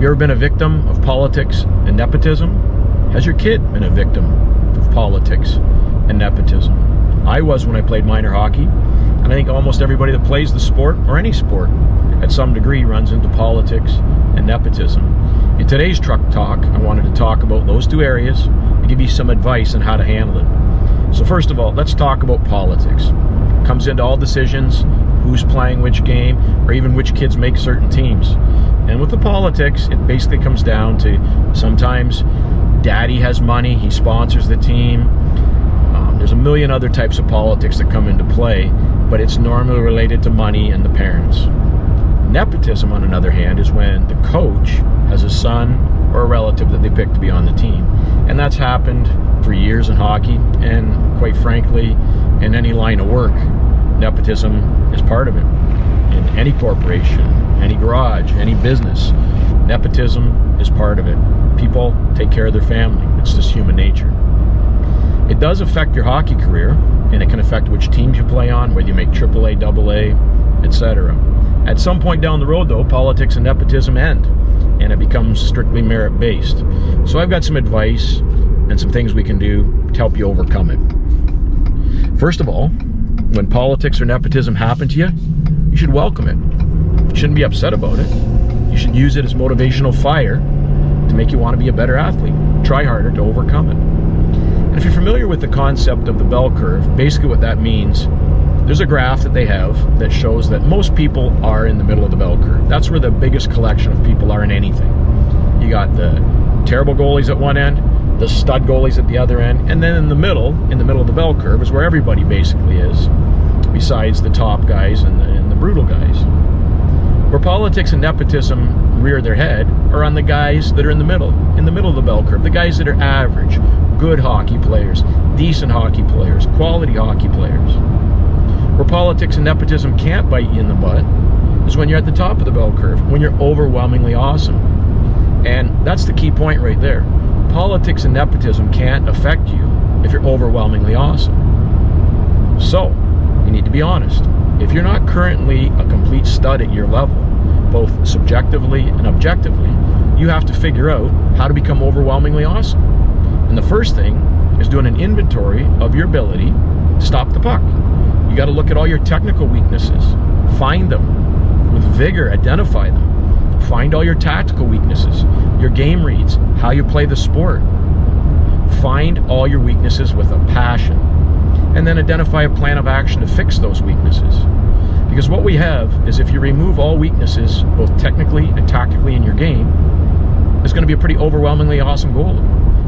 Have you ever been a victim of politics and nepotism? Has your kid been a victim of politics and nepotism? I was when I played minor hockey, and I think almost everybody that plays the sport, or any sport, at some degree runs into politics and nepotism. In today's Truck Talk, I wanted to talk about those two areas and give you some advice on how to handle it. So first of all, let's talk about politics. It comes into all decisions, who's playing which game, or even which kids make certain teams. And with the politics, it basically comes down to sometimes daddy has money, he sponsors the team. There's a million other types of politics that come into play, but it's normally related to money and the parents. Nepotism, on the other hand, is when the coach has a son or a relative that they pick to be on the team. And that's happened for years in hockey, and quite frankly, in any line of work, nepotism is part of it. In any corporation, any garage, any business, nepotism is part of it. People take care of their family. It's just human nature. It does affect your hockey career, and it can affect which teams you play on, whether you make AAA, AA, etc. At some point down the road, though, politics and nepotism end, and it becomes strictly merit-based. So I've got some advice and some things we can do to help you overcome it. First of all, when politics or nepotism happen to you, you should welcome it. You shouldn't be upset about it. You should use it as motivational fire to make you want to be a better athlete. Try harder to overcome it. And if you're familiar with the concept of the bell curve, basically what that means, there's a graph that they have that shows that most people are in the middle of the bell curve. That's where the biggest collection of people are in anything. You got the terrible goalies at one end, the stud goalies at the other end, and then in the middle of the bell curve is where everybody basically is, besides the top guys and the brutal guys. Where politics and nepotism rear their head are on the guys that are in the middle of the bell curve, the guys that are average, good hockey players, decent hockey players, quality hockey players. Where politics and nepotism can't bite you in the butt is when you're at the top of the bell curve, when you're overwhelmingly awesome. And that's the key point right there. Politics and nepotism can't affect you if you're overwhelmingly awesome. So, you need to be honest. If you're not currently a complete stud at your level, both subjectively and objectively, you have to figure out how to become overwhelmingly awesome. And the first thing is doing an inventory of your ability to stop the puck. You got to look at all your technical weaknesses, find them with vigor, identify them. Find all your tactical weaknesses, your game reads, how you play the sport. Find all your weaknesses with a passion, and then identify a plan of action to fix those weaknesses. Because what we have is, if you remove all weaknesses, both technically and tactically in your game, it's going to be a pretty overwhelmingly awesome goal.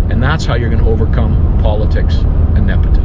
And that's how you're going to overcome politics and nepotism.